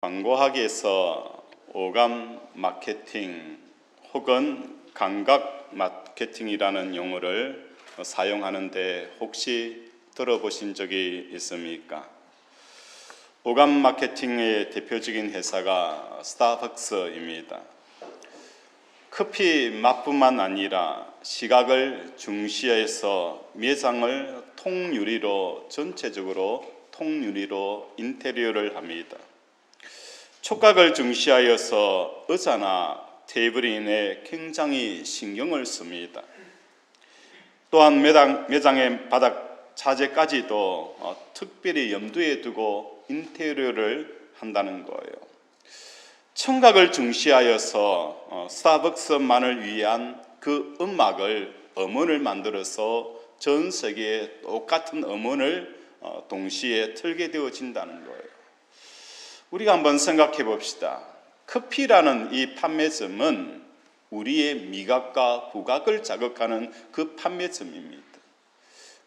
광고학에서 오감 마케팅 혹은 감각 마케팅이라는 용어를 사용하는데 혹시 들어보신 적이 있습니까? 오감 마케팅의 대표적인 회사가 스타벅스입니다. 커피 맛뿐만 아니라 시각을 중시해서 매장을 전체적으로 통유리로 인테리어를 합니다. 촉각을 중시하여서 의자나 테이블인에 굉장히 신경을 씁니다. 또한 매장의 바닥 자재까지도 특별히 염두에 두고 인테리어를 한다는 거예요. 청각을 중시하여서 스타벅스만을 위한 그 음원을 만들어서 전 세계에 똑같은 음원을 동시에 틀게 되어진다는 거예요. 우리가 한번 생각해 봅시다. 커피라는 이 판매점은 우리의 미각과 후각을 자극하는 그 판매점입니다.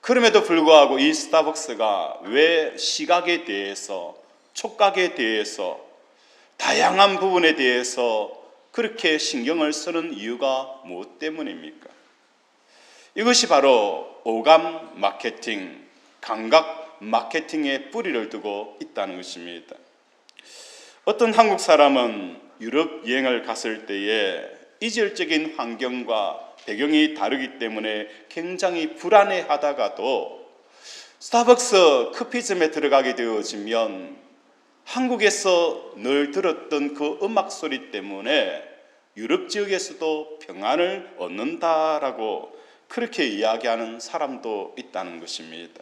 그럼에도 불구하고 이 스타벅스가 왜 시각에 대해서, 촉각에 대해서, 다양한 부분에 대해서 그렇게 신경을 쓰는 이유가 무엇 때문입니까? 이것이 바로 오감 마케팅, 감각 마케팅의 뿌리를 두고 있다는 것입니다. 어떤 한국 사람은 유럽 여행을 갔을 때에 이질적인 환경과 배경이 다르기 때문에 굉장히 불안해하다가도 스타벅스 커피점에 들어가게 되어지면 한국에서 늘 들었던 그 음악 소리 때문에 유럽 지역에서도 평안을 얻는다라고 그렇게 이야기하는 사람도 있다는 것입니다.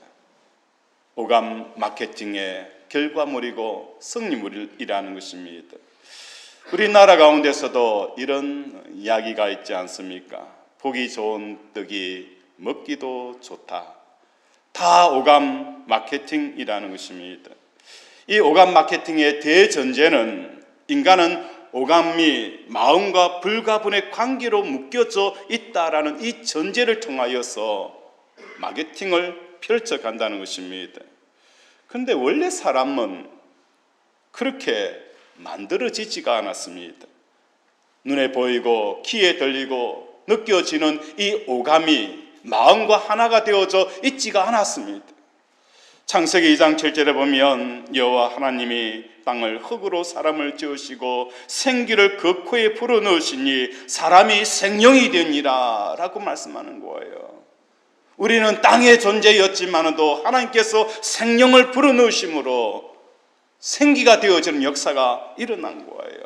오감 마케팅의 결과물이고 승리물이라는 것입니다. 우리나라 가운데서도 이런 이야기가 있지 않습니까? 보기 좋은 떡이 먹기도 좋다. 다 오감 마케팅이라는 것입니다. 이 오감 마케팅의 대전제는 인간은 오감이 마음과 불가분의 관계로 묶여져 있다라는 이 전제를 통하여서 마케팅을 펼쳐간다는 것입니다. 그런데 원래 사람은 그렇게 만들어지지가 않았습니다. 눈에 보이고 귀에 들리고 느껴지는 이 오감이 마음과 하나가 되어져 있지가 않았습니다. 창세기 2장 7절에 보면 여호와 하나님이 땅을 흙으로 사람을 지으시고 생기를 그 코에 불어넣으시니 사람이 생명이 되니라 라고 말씀하는 거예요. 우리는 땅의 존재였지만도 하나님께서 생명을 불어넣으심으로 생기가 되어지는 역사가 일어난 거예요.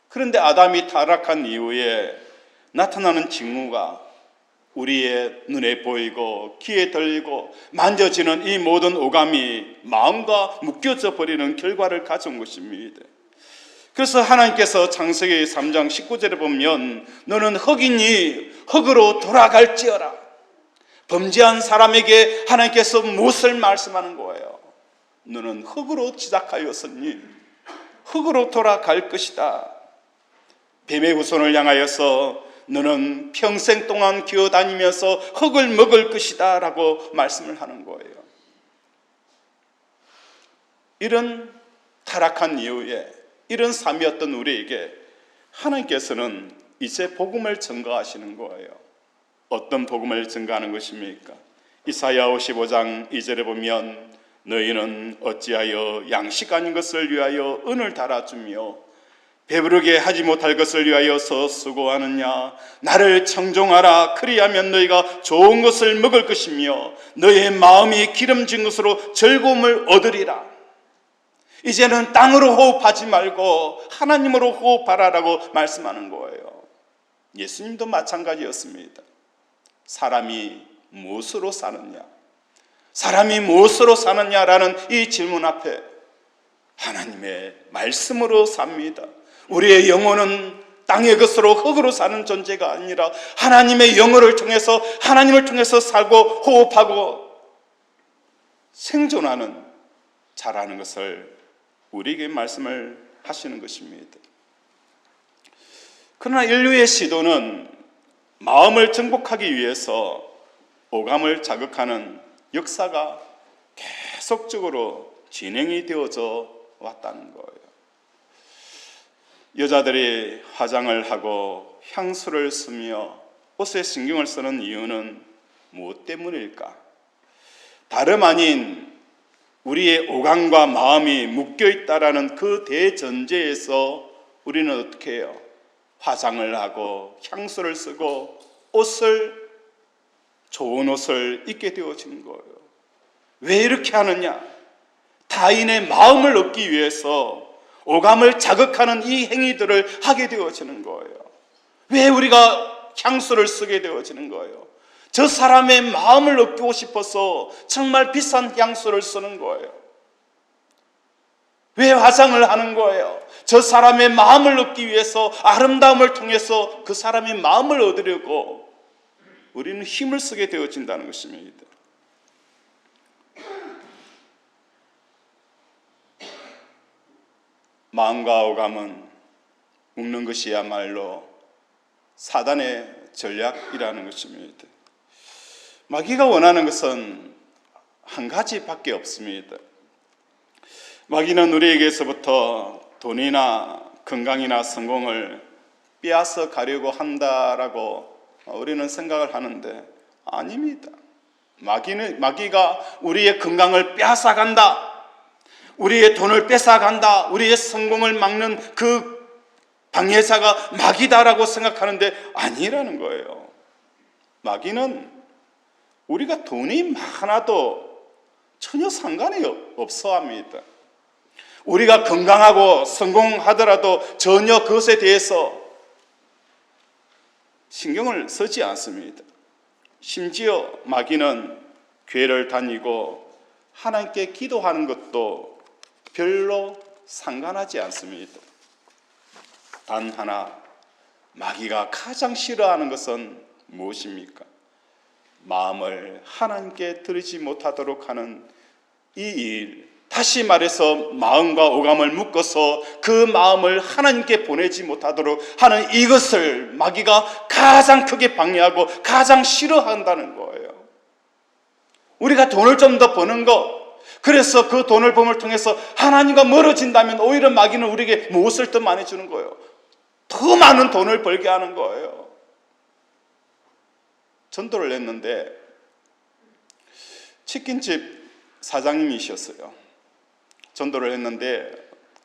그런데 아담이 타락한 이후에 나타나는 징후가 우리의 눈에 보이고 귀에 들리고 만져지는 이 모든 오감이 마음과 묶여져 버리는 결과를 가져온 것입니다. 그래서 하나님께서 창세기 3장 19절에 보면 너는 흙이니 흙으로 돌아갈지어라. 범죄한 사람에게 하나님께서 무엇을 말씀하는 거예요? 너는 흙으로 시작하였으니 흙으로 돌아갈 것이다. 뱀의 후손을 향하여서 너는 평생 동안 기어다니면서 흙을 먹을 것이다 라고 말씀을 하는 거예요. 이런 타락한 이후에 이런 삶이었던 우리에게 하나님께서는 이제 복음을 전가하시는 거예요. 어떤 복음을 전가하는 것입니까? 이사야 55장 2절에 보면 너희는 어찌하여 양식 아닌 것을 위하여 은을 달아주며 배부르게 하지 못할 것을 위하여서 수고하느냐? 나를 청종하라. 그리하면 너희가 좋은 것을 먹을 것이며 너희의 마음이 기름진 것으로 즐거움을 얻으리라. 이제는 땅으로 호흡하지 말고 하나님으로 호흡하라라고 말씀하는 거예요. 예수님도 마찬가지였습니다. 사람이 무엇으로 사느냐? 사람이 무엇으로 사느냐라는 이 질문 앞에 하나님의 말씀으로 삽니다. 우리의 영혼은 땅의 것으로 흙으로 사는 존재가 아니라 하나님의 영혼을 통해서 하나님을 통해서 살고 호흡하고 생존하는 자라는 것을 우리에게 말씀을 하시는 것입니다. 그러나 인류의 시도는 마음을 정복하기 위해서 오감을 자극하는 역사가 계속적으로 진행이 되어져 왔다는 거예요. 여자들이 화장을 하고 향수를 쓰며 옷에 신경을 쓰는 이유는 무엇 때문일까? 다름 아닌 우리의 오감과 마음이 묶여있다라는 그 대전제에서 우리는 어떻게 해요? 화장을 하고 향수를 쓰고 좋은 옷을 입게 되어진 거예요. 왜 이렇게 하느냐? 타인의 마음을 얻기 위해서 오감을 자극하는 이 행위들을 하게 되어지는 거예요. 왜 우리가 향수를 쓰게 되어지는 거예요? 저 사람의 마음을 얻고 싶어서 정말 비싼 향수를 쓰는 거예요. 왜 화장을 하는 거예요? 저 사람의 마음을 얻기 위해서 아름다움을 통해서 그 사람의 마음을 얻으려고 우리는 힘을 쓰게 되어진다는 것입니다. 마음과 오감은 묶는 것이야말로 사단의 전략이라는 것입니다. 마귀가 원하는 것은 한 가지밖에 없습니다. 마귀는 우리에게서부터 돈이나 건강이나 성공을 빼앗아 가려고 한다라고 우리는 생각을 하는데 아닙니다. 마귀가 우리의 건강을 빼앗아 간다, 우리의 돈을 뺏어 간다, 우리의 성공을 막는 그 방해자가 마귀다라고 생각하는데 아니라는 거예요. 마귀는 우리가 돈이 많아도 전혀 상관이 없어 합니다. 우리가 건강하고 성공하더라도 전혀 그것에 대해서 신경을 쓰지 않습니다. 심지어 마귀는 교회를 다니고 하나님께 기도하는 것도 별로 상관하지 않습니다. 단 하나, 마귀가 가장 싫어하는 것은 무엇입니까? 마음을 하나님께 드리지 못하도록 하는 이 일, 다시 말해서 마음과 오감을 묶어서 그 마음을 하나님께 보내지 못하도록 하는 이것을 마귀가 가장 크게 방해하고 가장 싫어한다는 거예요. 우리가 돈을 좀 더 버는 것, 그래서 그 돈을 범을 통해서 하나님과 멀어진다면 오히려 마귀는 우리에게 무엇을 더 많이 주는 거예요? 더 많은 돈을 벌게 하는 거예요. 전도를 했는데 치킨집 사장님이셨어요. 전도를 했는데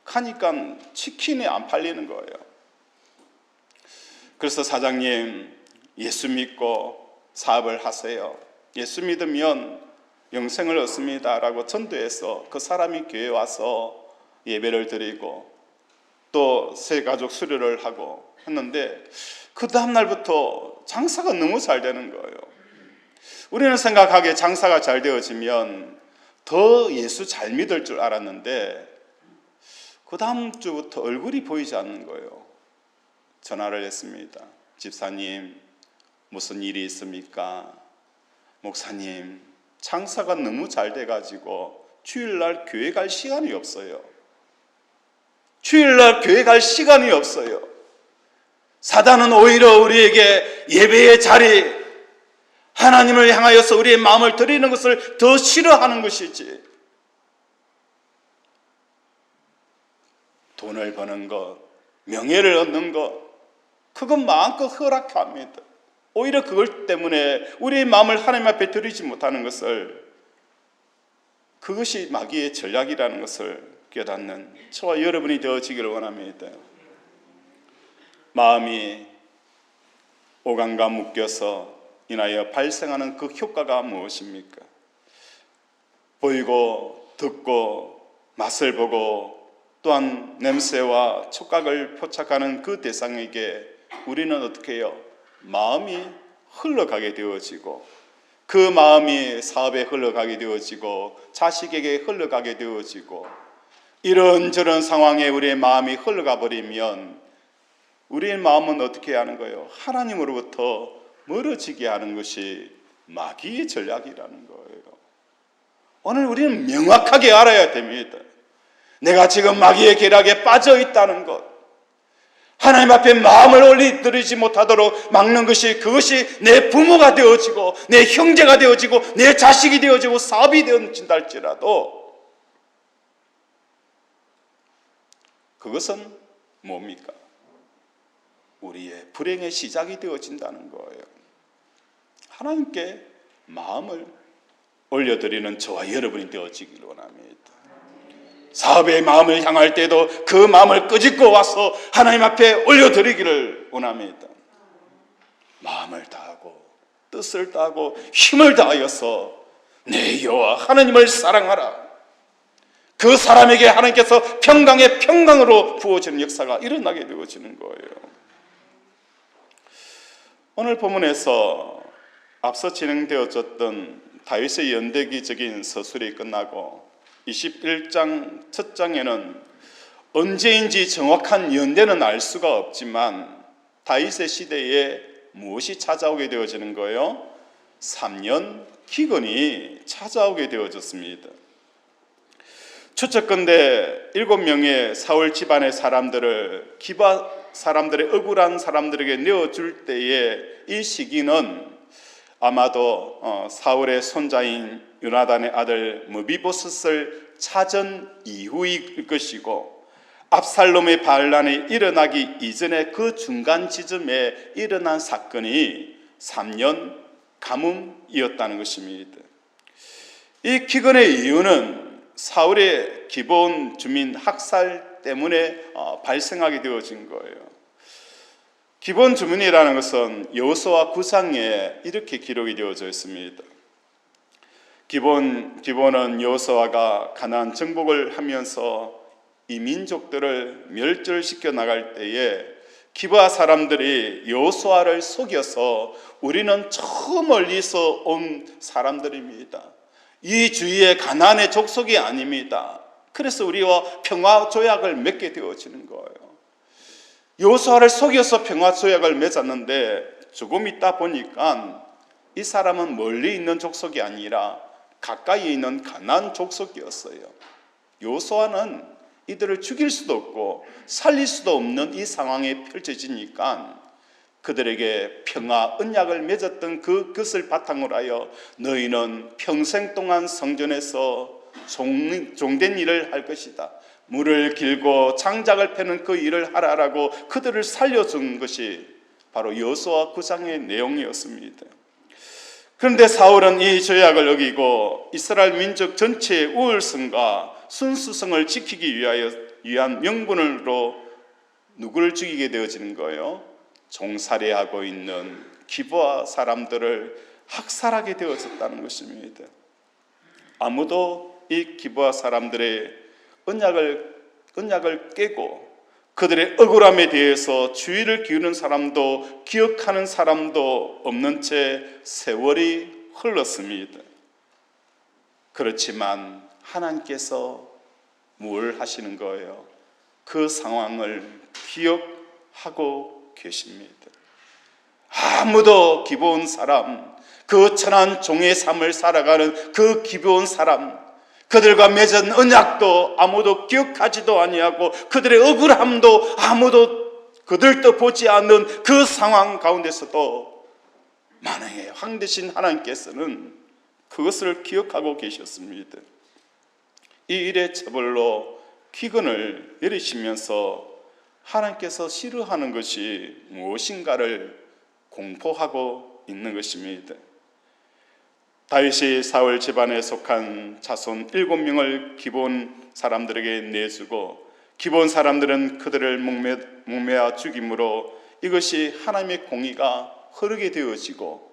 가니까 치킨이 안 팔리는 거예요. 그래서 사장님, 예수 믿고 사업을 하세요. 예수 믿으면 영생을 얻습니다 라고 전도해서 그 사람이 교회에 와서 예배를 드리고 또 새가족 수료를 하고 했는데 그 다음날부터 장사가 너무 잘 되는 거예요. 우리는 생각하기에 장사가 잘 되어지면 더 예수 잘 믿을 줄 알았는데 그 다음 주부터 얼굴이 보이지 않는 거예요. 전화를 했습니다. 집사님, 무슨 일이 있습니까? 목사님, 장사가 너무 잘 돼가지고 주일날 교회 갈 시간이 없어요. 주일날 교회 갈 시간이 없어요. 사단은 오히려 우리에게 예배의 자리, 하나님을 향하여서 우리의 마음을 드리는 것을 더 싫어하는 것이지, 돈을 버는 것, 명예를 얻는 것, 그건 마음껏 허락합니다. 오히려 그것 때문에 우리의 마음을 하나님 앞에 드리지 못하는 것을, 그것이 마귀의 전략이라는 것을 깨닫는 저와 여러분이 되어지기를 원합니다. 마음이 오감과 묶여서 인하여 발생하는 그 효과가 무엇입니까? 보이고 듣고 맛을 보고 또한 냄새와 촉각을 포착하는 그 대상에게 우리는 어떻게 해요? 마음이 흘러가게 되어지고, 그 마음이 사업에 흘러가게 되어지고 자식에게 흘러가게 되어지고, 이런저런 상황에 우리의 마음이 흘러가 버리면 우리의 마음은 어떻게 하는 거예요? 하나님으로부터 멀어지게 하는 것이 마귀의 전략이라는 거예요. 오늘 우리는 명확하게 알아야 됩니다. 내가 지금 마귀의 계략에 빠져 있다는 것, 하나님 앞에 마음을 올리드리지 못하도록 막는 것이, 그것이 내 부모가 되어지고 내 형제가 되어지고 내 자식이 되어지고 사업이 되어진다 할지라도 그것은 뭡니까? 우리의 불행의 시작이 되어진다는 거예요. 하나님께 마음을 올려드리는 저와 여러분이 되어지기를 원합니다. 사업의 마음을 향할 때도 그 마음을 끄집고 와서 하나님 앞에 올려드리기를 원합니다. 마음을 다하고 뜻을 다하고 힘을 다하여서 내 여호와 하나님을 사랑하라. 그 사람에게 하나님께서 평강의 평강으로 부어지는 역사가 일어나게 되어지는 거예요. 오늘 본문에서 앞서 진행되어졌던 다윗의 연대기적인 서술이 끝나고 21장 첫 장에는 언제인지 정확한 연대는 알 수가 없지만 다윗의 시대에 무엇이 찾아오게 되어지는 거예요? 3년 기근이 찾아오게 되어졌습니다. 추측컨대 7명의 사울 집안의 사람들을 기브아 사람들의 억울한 사람들에게 내어줄 때에 이 시기는 아마도 사울의 손자인 요나단의 아들 무비보셋을 찾은 이후일 것이고 압살롬의 반란이 일어나기 이전에 그 중간 지점에 일어난 사건이 3년 가뭄이었다는 것입니다. 이 기근의 이유는 사울의 기본 주민 학살 때문에 발생하게 되어진 거예요. 기본 주민이라는 것은 여호수아 9장에 이렇게 기록이 되어져 있습니다. 기본은 여호수아가 가나안 정복을 하면서 이 민족들을 멸절시켜 나갈 때에 기브아 사람들이 여호수아를 속여서 우리는 저 멀리서 온 사람들입니다. 이 주위에 가나안의 족속이 아닙니다. 그래서 우리와 평화 조약을 맺게 되어지는 거예요. 여호수아를 속여서 평화 조약을 맺었는데 조금 있다 보니까 이 사람은 멀리 있는 족속이 아니라 가까이 있는 가나안 족속이었어요. 여호수아는 이들을 죽일 수도 없고 살릴 수도 없는 이 상황이 펼쳐지니까 그들에게 평화 언약을 맺었던 그것을 바탕으로 하여 너희는 평생 동안 성전에서 종된 일을 할 것이다. 물을 길고 장작을 패는 그 일을 하라라고 그들을 살려준 것이 바로 여호수아 9장의 내용이었습니다. 그런데 사울은 이 조약을 어기고 이스라엘 민족 전체의 우월성과 순수성을 지키기 위한 명분으로 누구를 죽이게 되어지는 거예요? 종살이하고 있는 기브아 사람들을 학살하게 되어졌다는 것입니다. 아무도 이 기브아 사람들의 언약을 깨고 그들의 억울함에 대해서 주의를 기울이는 사람도 기억하는 사람도 없는 채 세월이 흘렀습니다. 그렇지만 하나님께서 뭘 하시는 거예요? 그 상황을 기억하고 계십니다. 아무도 기브온 사람, 그 천한 종의 삶을 살아가는 그 기브온 사람, 그들과 맺은 언약도 아무도 기억하지도 아니하고 그들의 억울함도 아무도 그들도 보지 않는 그 상황 가운데서도 만왕의 왕 되신 하나님께서는 그것을 기억하고 계셨습니다. 이 일의 처벌로 기근을 내리시면서 하나님께서 싫어하는 것이 무엇인가를 공포하고 있는 것입니다. 다윗이 사울 집안에 속한 자손 7명을 기브온 사람들에게 내주고 기브온 사람들은 그들을 목매어 죽임으로 이것이 하나님의 공의가 흐르게 되어지고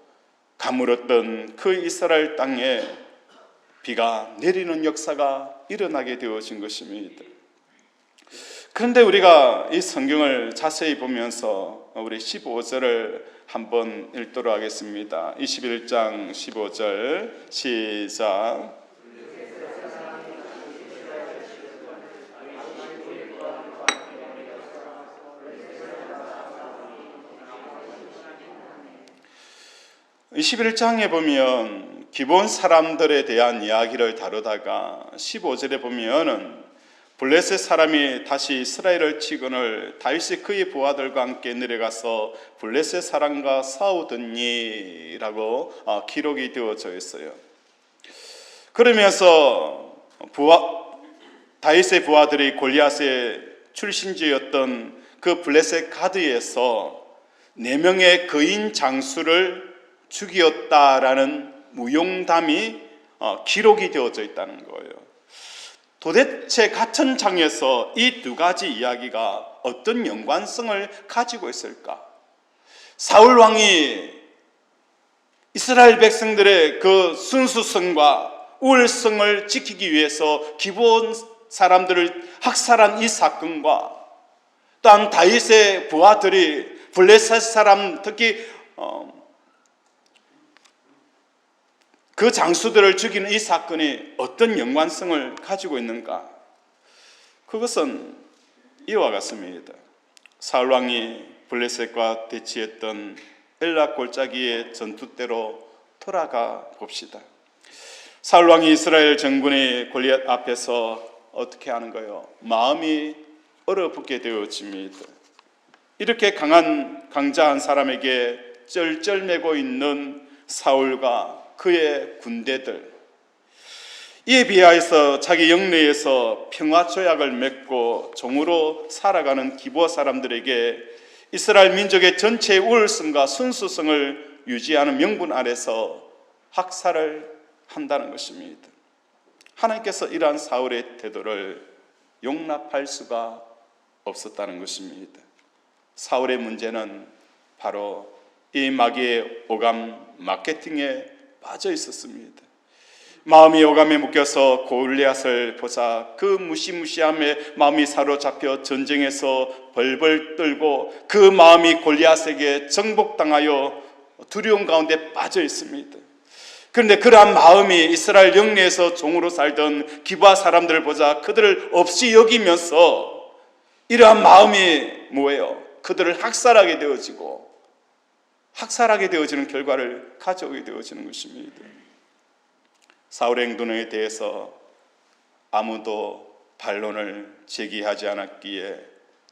가물었던 그 이스라엘 땅에 비가 내리는 역사가 일어나게 되어진 것입니다. 그런데 우리가 이 성경을 자세히 보면서 우리 15절을 한번 읽도록 하겠습니다. 21장 15절 시작. 이 11장에 보면 기본 사람들에 대한 이야기를 다루다가 15절에 보면은 블레셋 사람이 다시 이스라엘을 치거늘 다윗이 그의 부하들과 함께 내려가서 블레셋 사람과 싸우더니 라고 기록이 되어져 있어요. 그러면서 다윗의 부하들이 골리앗의 출신지였던 그 블레셋 가드에서 4명의 거인 장수를 죽였다라는 무용담이 기록이 되어져 있다는 거예요. 도대체 같은 장에서 이 두 가지 이야기가 어떤 연관성을 가지고 있을까? 사울 왕이 이스라엘 백성들의 그 순수성과 우월성을 지키기 위해서 기브온 사람들을 학살한 이 사건과 또한 다윗의 부하들이 블레셋 사람, 특히 그 장수들을 죽이는 이 사건이 어떤 연관성을 가지고 있는가? 그것은 이와 같습니다. 사울 왕이 블레셋과 대치했던 엘라 골짜기의 전투 때로 돌아가 봅시다. 사울 왕이 이스라엘 정군의 골리앗 앞에서 어떻게 하는 거예요? 마음이 얼어붙게 되어집니다. 이렇게 강자한 사람에게 쩔쩔매고 있는 사울과 그의 군대들, 이에 비하여서 자기 영내에서 평화조약을 맺고 종으로 살아가는 기브아 사람들에게 이스라엘 민족의 전체의 우월성과 순수성을 유지하는 명분 아래서 학살을 한다는 것입니다. 하나님께서 이러한 사울의 태도를 용납할 수가 없었다는 것입니다. 사울의 문제는 바로 이 마귀의 오감 마케팅에 빠져 있었습니다. 마음이 오감에 묶여서 골리앗을 보자 그 무시무시함에 마음이 사로잡혀 전쟁에서 벌벌 떨고 그 마음이 골리앗에게 정복당하여 두려움 가운데 빠져 있습니다. 그런데 그러한 마음이 이스라엘 영내에서 종으로 살던 기브아 사람들을 보자 그들을 없이 여기면서 이러한 마음이 뭐예요? 그들을 학살하게 되어지는 결과를 가져오게 되어지는 것입니다. 사울의 행동에 대해서 아무도 반론을 제기하지 않았기에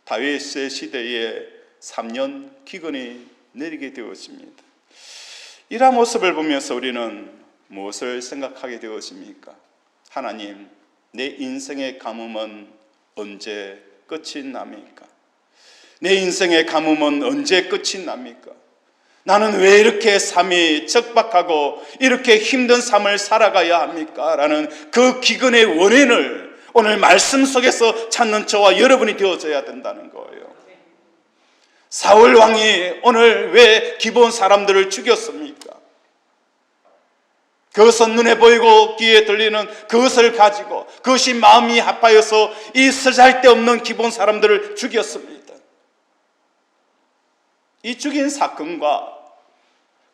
다윗의 시대에 3년 기근이 내리게 되어집니다. 이러한 모습을 보면서 우리는 무엇을 생각하게 되어집니까? 하나님, 내 인생의 가뭄은 언제 끝이 납니까? 내 인생의 가뭄은 언제 끝이 납니까? 나는 왜 이렇게 삶이 척박하고 이렇게 힘든 삶을 살아가야 합니까? 라는 그 기근의 원인을 오늘 말씀 속에서 찾는 저와 여러분이 되어져야 된다는 거예요. 사울 왕이 오늘 왜 기브온 사람들을 죽였습니까? 그것은 눈에 보이고 귀에 들리는 그것을 가지고 그것이 마음이 합하여서 이 쓰잘데없는 기브온 사람들을 죽였습니다. 이 죽인 사건과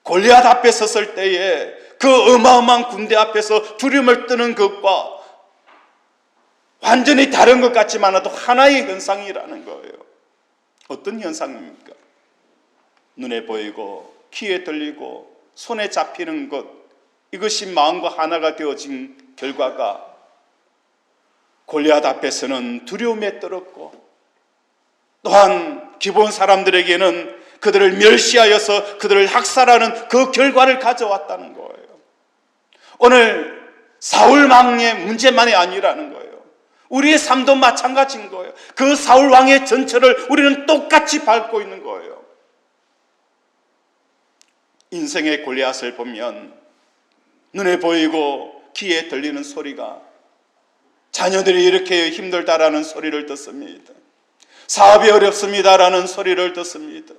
골리앗 앞에 섰을 때에 그 어마어마한 군대 앞에서 두려움을 떠는 것과 완전히 다른 것 같지만도 하나의 현상이라는 거예요. 어떤 현상입니까? 눈에 보이고 귀에 들리고 손에 잡히는 것, 이것이 마음과 하나가 되어진 결과가 골리앗 앞에서는 두려움에 떨었고 또한 기브온 사람들에게는 그들을 멸시하여서 그들을 학살하는 그 결과를 가져왔다는 거예요. 오늘 사울 왕의 문제만이 아니라는 거예요. 우리의 삶도 마찬가지인 거예요. 그 사울 왕의 전철을 우리는 똑같이 밟고 있는 거예요. 인생의 골리앗을 보면 눈에 보이고 귀에 들리는 소리가 자녀들이 이렇게 힘들다라는 소리를 듣습니다. 사업이 어렵습니다라는 소리를 듣습니다.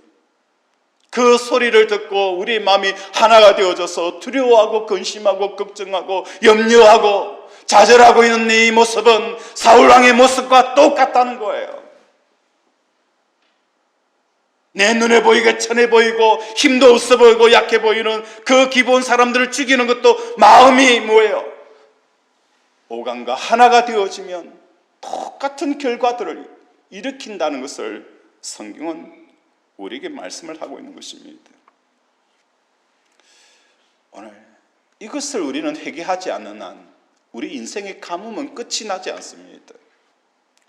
그 소리를 듣고 우리 마음이 하나가 되어져서 두려워하고 근심하고 걱정하고 염려하고 좌절하고 있는 이 모습은 사울왕의 모습과 똑같다는 거예요. 내 눈에 보이게 천해 보이고 힘도 없어 보이고 약해 보이는 그 기브온 사람들을 죽이는 것도 마음이 뭐예요? 오감과 하나가 되어지면 똑같은 결과들을 일으킨다는 것을 성경은 우리에게 말씀을 하고 있는 것입니다. 오늘 이것을 우리는 회개하지 않는 한 우리 인생의 가뭄은 끝이 나지 않습니다.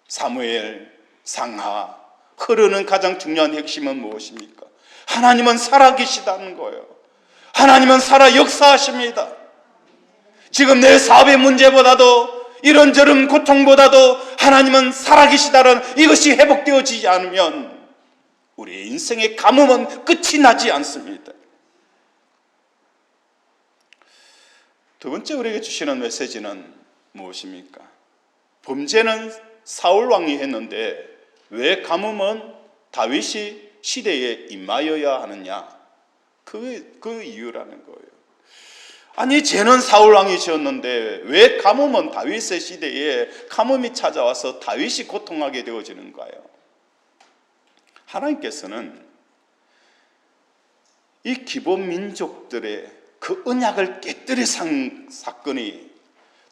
사무엘, 상하, 흐르는 가장 중요한 핵심은 무엇입니까? 하나님은 살아계시다는 거예요. 하나님은 살아 역사하십니다. 지금 내 사업의 문제보다도 이런저런 고통보다도 하나님은 살아계시다는 이것이 회복되어지지 않으면 우리의 인생의 가뭄은 끝이 나지 않습니다. 두 번째 우리에게 주시는 메시지는 무엇입니까? 범죄는 사울 왕이 했는데 왜 가뭄은 다윗이 시대에 임하여야 하느냐? 그 이유라는 거예요. 아니, 죄는 사울 왕이 지었는데 왜 가뭄은 다윗의 시대에 가뭄이 찾아와서 다윗이 고통하게 되어지는가요? 하나님께서는 이 기본 민족들의 그 언약을 깨뜨린 사건이,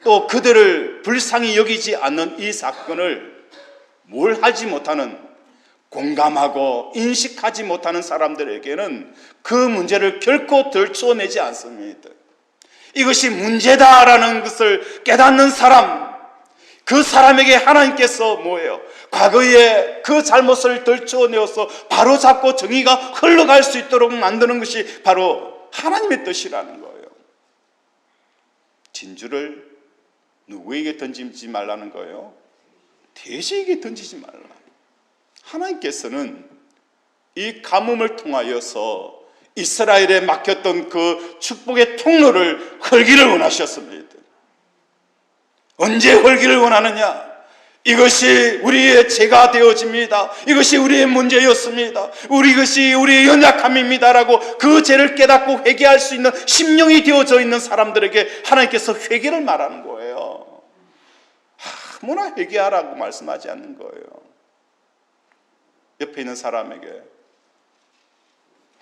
또 그들을 불쌍히 여기지 않는 이 사건을 뭘 하지 못하는, 공감하고 인식하지 못하는 사람들에게는 그 문제를 결코 들추어내지 않습니다. 이것이 문제다라는 것을 깨닫는 사람, 그 사람에게 하나님께서 뭐예요? 과거에 그 잘못을 들추어내어서 바로잡고 정의가 흘러갈 수 있도록 만드는 것이 바로 하나님의 뜻이라는 거예요. 진주를 누구에게 던지지 말라는 거예요? 돼지에게 던지지 말라. 하나님께서는 이 가뭄을 통하여서 이스라엘에 막혔던 그 축복의 통로를 헐기를 원하셨습니다. 언제 헐기를 원하느냐? 이것이 우리의 죄가 되어집니다. 이것이 우리의 문제였습니다. 이것이 우리의 연약함입니다라고 그 죄를 깨닫고 회개할 수 있는 심령이 되어져 있는 사람들에게 하나님께서 회개를 말하는 거예요. 아무나 회개하라고 말씀하지 않는 거예요. 옆에 있는 사람에게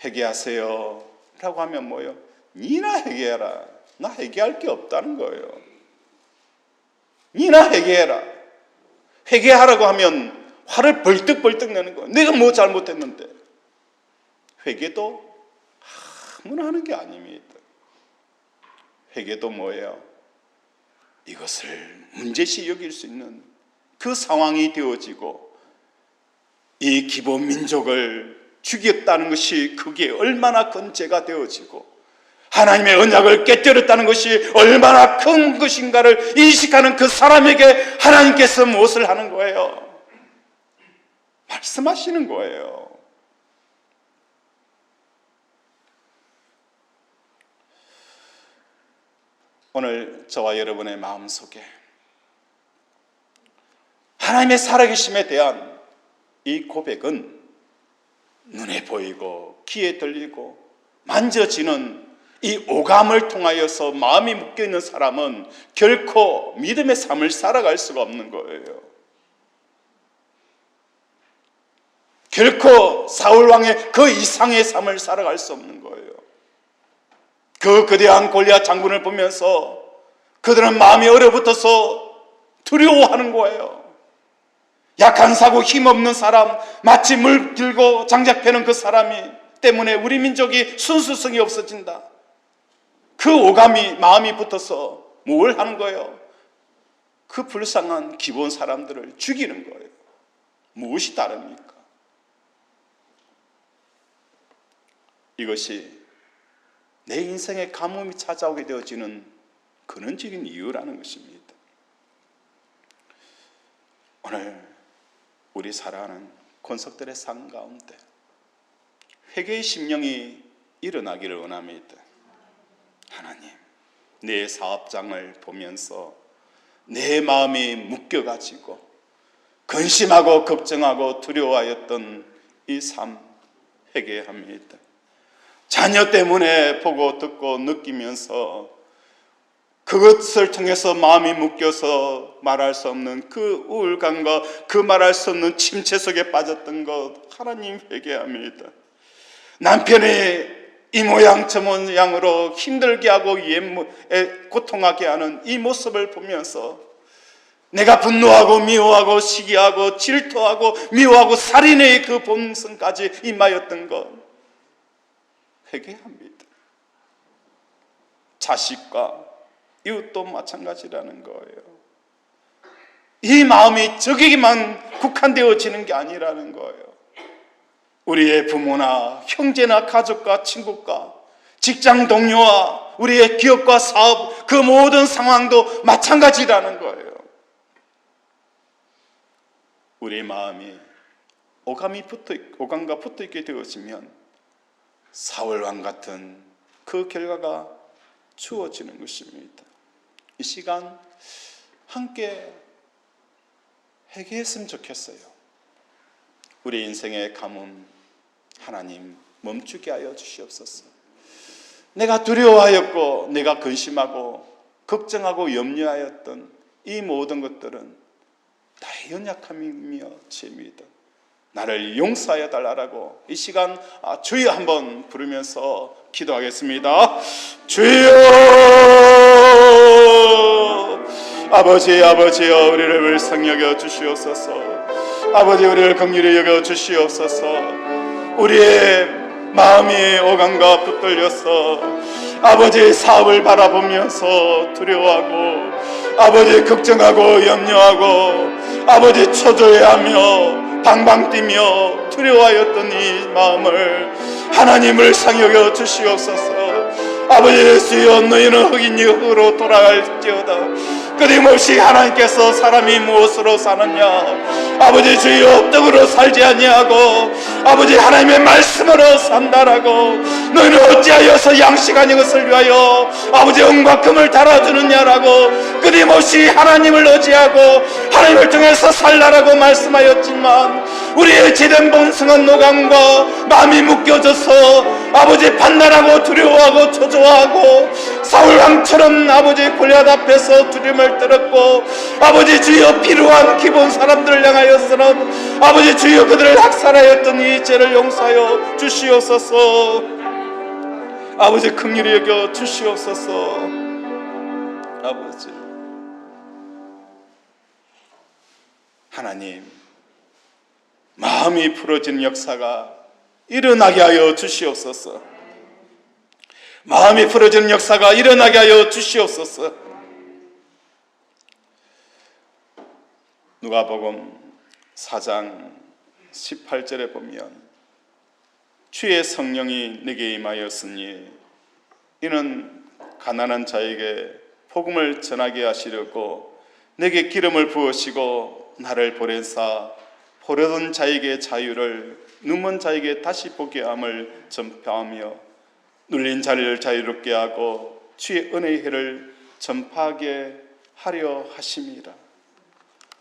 회개하세요 라고 하면 뭐예요? 니나 회개해라. 나 회개할 게 없다는 거예요. 니나 회개해라. 회개하라고 하면 화를 벌떡벌떡 내는 거예요. 내가 뭐 잘못했는데. 회개도 아무나 하는 게 아닙니다. 회개도 뭐예요? 이것을 문제시 여길 수 있는 그 상황이 되어지고, 이 기본 민족을 죽였다는 것이 그게 얼마나 큰 죄가 되어지고, 하나님의 언약을 깨뜨렸다는 것이 얼마나 큰 것인가를 인식하는 그 사람에게 하나님께서 무엇을 하는 거예요? 말씀하시는 거예요. 오늘 저와 여러분의 마음속에 하나님의 살아계심에 대한 이 고백은 눈에 보이고 귀에 들리고 만져지는 이 오감을 통하여서 마음이 묶여있는 사람은 결코 믿음의 삶을 살아갈 수가 없는 거예요. 결코 사울왕의 그 이상의 삶을 살아갈 수 없는 거예요. 그 거대한 골리앗 장군을 보면서 그들은 마음이 얼어붙어서 두려워하는 거예요. 약한 사고 힘없는 사람, 마치 물 들고 장작 패는 그 사람이 때문에 우리 민족이 순수성이 없어진다. 그 오감이 마음이 붙어서 뭘 하는 거예요? 그 불쌍한 기본 사람들을 죽이는 거예요. 무엇이 다릅니까? 이것이 내 인생에 가뭄이 찾아오게 되어지는 근원적인 이유라는 것입니다. 오늘 우리 살아가는 권속들의 삶 가운데 회개의 심령이 일어나기를 원합니다. 하나님, 내 사업장을 보면서 내 마음이 묶여가지고 근심하고 걱정하고 두려워하였던 이 삶 회개합니다. 자녀 때문에 보고 듣고 느끼면서 그것을 통해서 마음이 묶여서 말할 수 없는 그 우울감과 그 말할 수 없는 침체 속에 빠졌던 것, 하나님 회개합니다. 남편이 이 모양 저 모양으로 힘들게 하고 고통하게 하는 이 모습을 보면서 내가 분노하고 미워하고 시기하고 질투하고 미워하고 살인의 그 본성까지 임하였던 것 회개합니다. 자식과 이웃도 마찬가지라는 거예요. 이 마음이 저에게만 국한되어지는 게 아니라는 거예요. 우리의 부모나 형제나 가족과 친구과 직장 동료와 우리의 기업과 사업, 그 모든 상황도 마찬가지라는 거예요. 우리 마음이 오감과 붙어 있게 되어지면 사울왕 같은 그 결과가 주어지는 것입니다. 이 시간 함께 회개했으면 좋겠어요. 우리 인생의 가뭄 하나님 멈추게 하여 주시옵소서. 내가 두려워하였고 내가 근심하고 걱정하고 염려하였던 이 모든 것들은 나의 연약함이며 죄입니다. 나를 용서하여 달라고 이 시간 주여 한번 부르면서 기도하겠습니다. 주여, 아버지여 우리를 불쌍히 여겨 주시옵소서. 아버지, 우리를 긍휼히 여겨 주시옵소서. 우리의 마음이 오감과 붙들려서 아버지 사업을 바라보면서 두려워하고 아버지 걱정하고 염려하고 아버지 초조해하며 방방 뛰며 두려워하였던 이 마음을 하나님을 상히 여겨 주시옵소서. 아버지 주여, 너희는 흑인이 흑으로 돌아갈지어다. 끊임없이 하나님께서 사람이 무엇으로 사느냐, 아버지 주여 떡으로 살지 아니하고 아버지 하나님의 말씀으로 산다라고, 너희는 어찌하여서 양식 아닌 것을 위하여 아버지 은과 금을 달아주느냐라고 끊임없이 하나님을 의지하고 하나님을 통해서 살라라고 말씀하였지만, 우리의 지된 본성은 노감과 마음이 묶여져서 아버지 판단하고 두려워하고 초조하고 사울왕처럼 아버지 골리앗 앞에서 두려움을 떨었고, 아버지 주여 필요한 기본 사람들을 향하여서는 아버지 주여 그들을 학살하였던 이 죄를 용서하여 주시옵소서. 아버지 긍휼히 여겨 주시옵소서. 아버지 하나님, 마음이 풀어지는 역사가 일어나게 하여 주시옵소서. 마음이 풀어지는 역사가 일어나게 하여 주시옵소서. 누가복음 4장 18절에 보면 주의 성령이 내게 임하였으니 이는 가난한 자에게 복음을 전하게 하시려고 내게 기름을 부으시고 나를 보낸사 보려던 자에게 자유를, 눈먼 자에게 다시 보게 함을 전파하며 눌린 자를 자유롭게 하고 주의 은혜의 해를 전파하게 하려 하심이라.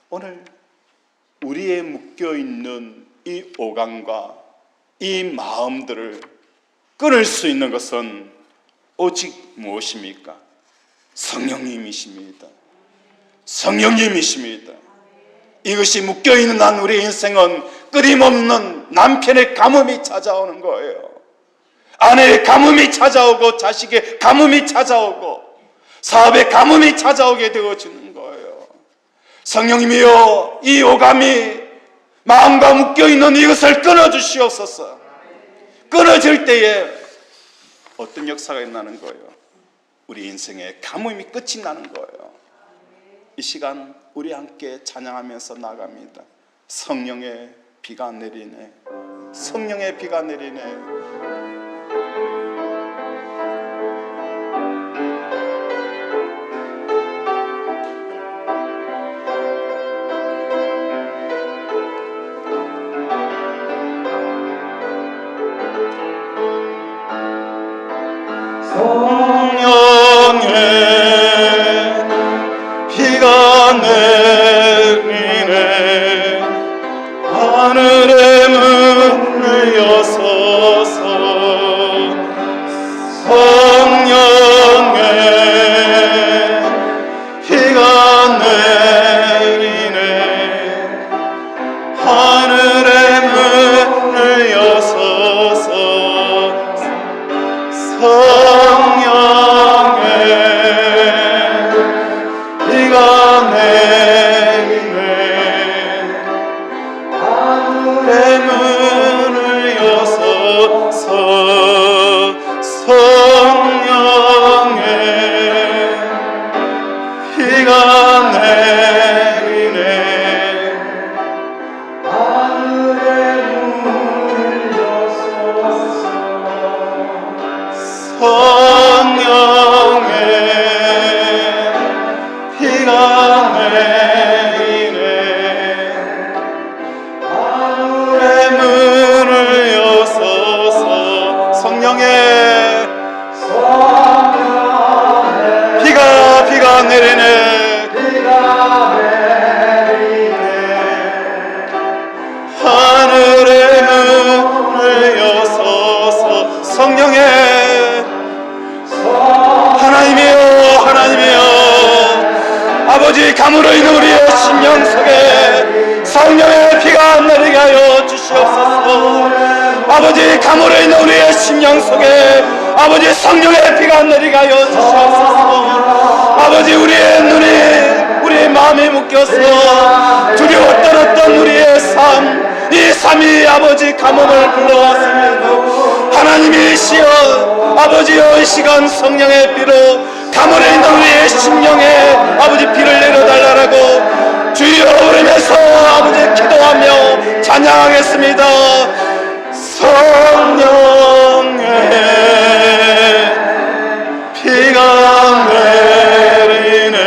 오늘 우리의 묶여있는 이 오감과 이 마음들을 끊을 수 있는 것은 오직 무엇입니까? 성령님이십니다. 성령님이십니다. 이것이 묶여있는 한 우리 인생은 끊임없는 남편의 가뭄이 찾아오는 거예요. 아내의 가뭄이 찾아오고 자식의 가뭄이 찾아오고 사업의 가뭄이 찾아오게 되어지는 거예요. 성령님이여, 이 오감이 마음과 묶여있는 이것을 끊어주시옵소서. 끊어질 때에 어떤 역사가 일어나는 거예요? 우리 인생의 가뭄이 끝이 나는 거예요. 이 시간 우리 함께 찬양하면서 나갑니다. 성령의 비가 내리네, 성령의 비가 내리네. 성령의 비가 내리네, 하늘의 문을 여서서 성령의 하나님이여, 하나님이여, 아버지 가물어 있는 우리의 심령 속에 성령의 비가 내리게 하여 주시옵소서. 아버지 가물어 있는 우리의 심령 속에 아버지 성령의 비가 내리게 하여 주시옵소서. 아버지 우리의 눈이, 우리의 마음이 묶여서 두려웠던 어떤 우리의 삶, 이 삶이 아버지 가뭄을 불러왔습니다. 하나님이시여 아버지여, 이 시간 성령의 비로 가물어 있는 우리의 심령에 아버지 비를 내려달라고 주여 부르면서 아버지 기도하며 찬양하겠습니다. 성령의 비가 내리네,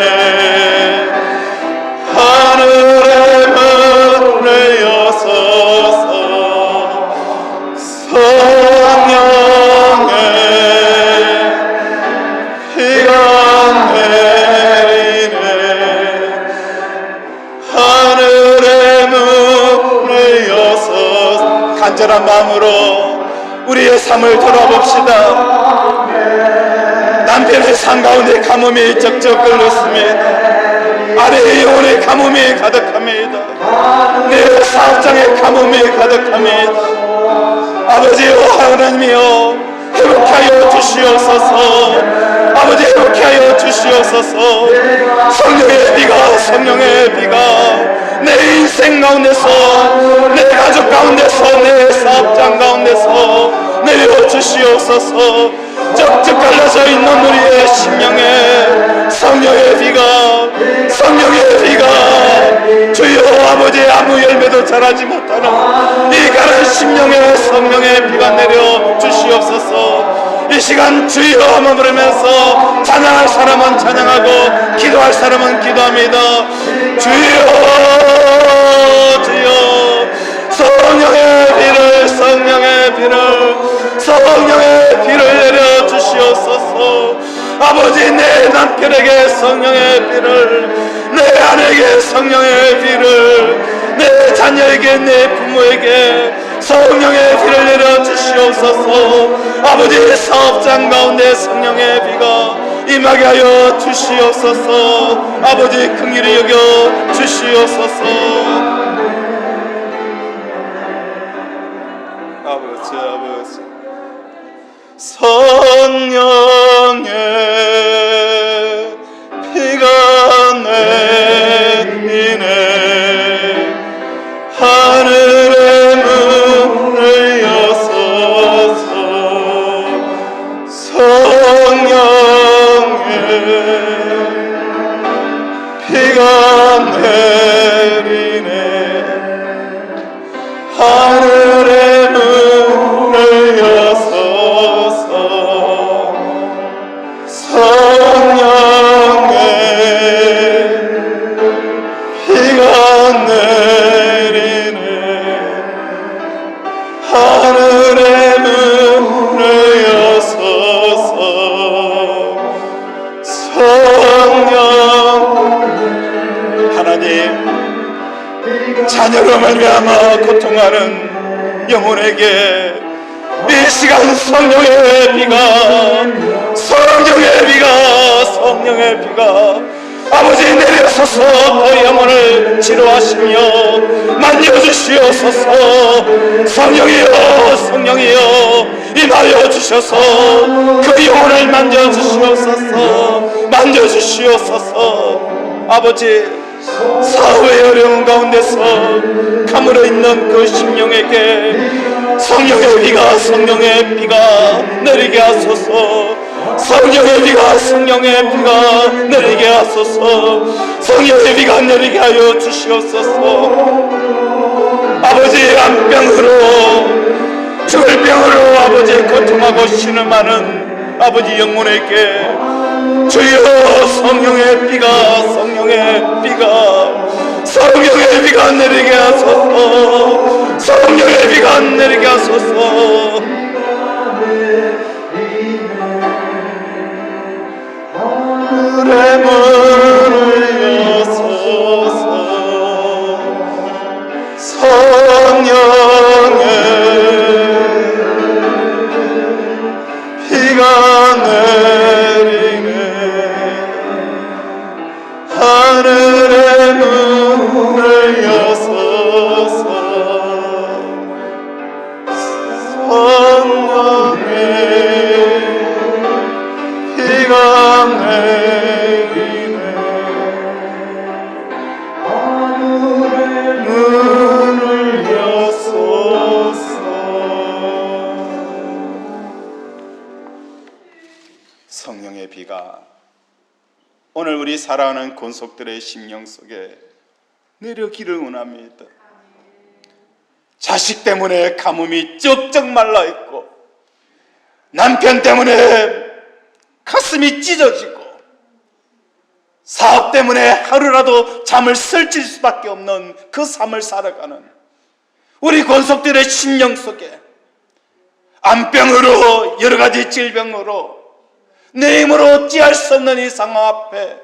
하늘의 문을 여소서. 성령의 비가 내리네, 하늘의 문을 여소서. 간절한 마음으로 우리의 삶을 돌아봅시다. 남편의 삶 가운데 가뭄이 쩍쩍 끓었습니다. 아내의 영혼의 가뭄이 가득합니다. 내 사업장의 가뭄이 가득합니다. 아버지여 하나님이여 회복케 하여 주시옵소서. 아버지 회복케 하여 주시옵소서. 성령의 비가, 성령의 비가 내 인생 가운데서, 내 가족 가운데서, 내 사업장 가운데서 내려 주시옵소서. 쩍쩍 갈라져 있는 우리의 심령에 성령의 비가, 성령의 비가, 주여 아버지 아무 열매도 자라지 못하는 이 가는 심령에 성령의 비가 내려 주시옵소서. 이 시간 주여 한번 부르면서 찬양할 사람은 찬양하고 기도할 사람은 기도합니다. 주여, 주여, 성령의 비를, 성령의 비를, 성령의 비를 내려 주시옵소서. 아버지 내 남편에게 성령의 비를, 내 아내에게 성령의 비를, 내 자녀에게, 내 부모에게 성령의 비를 내려 주시옵소서. 아버지 사업장 가운데 성령의 비가 임하게 하여 주시옵소서. 아버지 긍휼히 여겨 주시옵소서. 아버지, 아버지, 성령의 비가 내리네, 하늘의 문을 여소서. 성령의 비가 내리네, 하늘의 문을 여소서. 성령의 비가 내리네, 하늘의 문을 여소서. 성령 하나님, 자녀로 말미암아 고통하는 영혼에게 이 시간 성령의 비가, 성령의 비가, 성령의 비가 아버지 내려서서 그 영혼을 치료하시며 만져주시옵소서. 성령이여, 성령이여 임하여 주셔서 그 영혼을 만져주시옵소서, 만져주시옵소서. 아버지 사후의 어려운 가운데서 가물어 있는 그 심령에게 성령의 비가, 성령의 비가 내리게 하소서. 성령의 비가, 성령의 비가 내리게 하소서. 성령의 비가 내리게 하여 주시옵소서. 아버지 암병으로, 죽을 병으로 아버지 고통하고 신음하는 아버지 영혼에게 주여 성령의 비가, 성령의 비가, 성령의 비가 내리게 하소서. 성령의 비가 내리게 하소서. 하늘의 문을 여소서. 성령의 문을 여소서. 성령의 비가 오늘 우리 사랑하는 권속들의 심령 속에 내려기를 원합니다. 자식 때문에 가뭄이 쩍쩍 말라 있고, 남편 때문에 가슴이 찢어지고, 사업 때문에 하루라도 잠을 설칠 수밖에 없는 그 삶을 살아가는 우리 권속들의 심령 속에, 암병으로 여러 가지 질병으로 내 힘으로 어찌할 수 없는 이 상황 앞에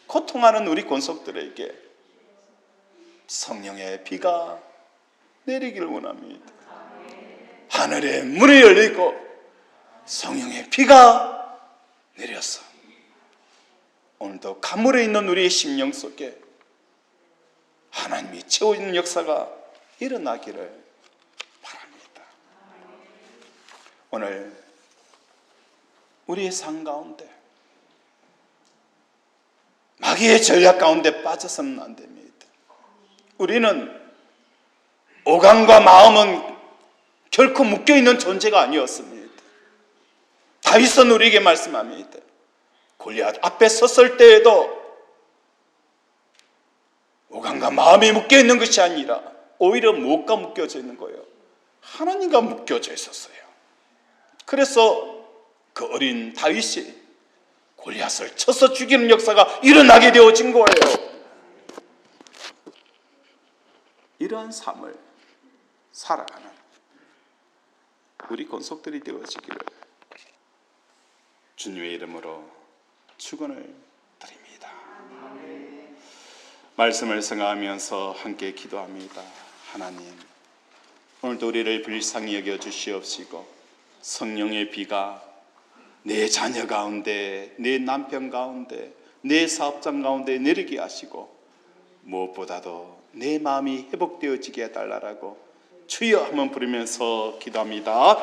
고통하는 우리 권속들에게 성령의 비가 내리기를 원합니다. 하늘의 문이 열리고 성령의 비가 내려서 오늘도 가물에 있는 우리의 심령 속에 하나님이 채워주는 역사가 일어나기를 바랍니다. 오늘 우리의 삶 가운데 마귀의 전략 가운데 빠져서는 안 됩니다. 우리는 오감과 마음은 결코 묶여있는 존재가 아니었습니다. 다윗은 우리에게 말씀합니다. 골리앗 앞에 섰을 때에도 오감과 마음이 묶여있는 것이 아니라 오히려 무엇과 묶여져 있는 거예요? 하나님과 묶여져 있었어요. 그래서 그 어린 다윗이 골리앗을 쳐서 죽이는 역사가 일어나게 되어진 거예요. 이러한 삶을 살아가는 우리 권속들이 되어지기를 주님의 이름으로 축원을 드립니다. 말씀을 생각하면서 함께 기도합니다. 하나님, 오늘도 우리를 불쌍히 여겨 주시옵시고 성령의 비가 내 자녀 가운데, 내 남편 가운데, 내 사업장 가운데 내리게 하시고 무엇보다도 내 마음이 회복되어지게 해달라고 주여 한번 부르면서 기도합니다.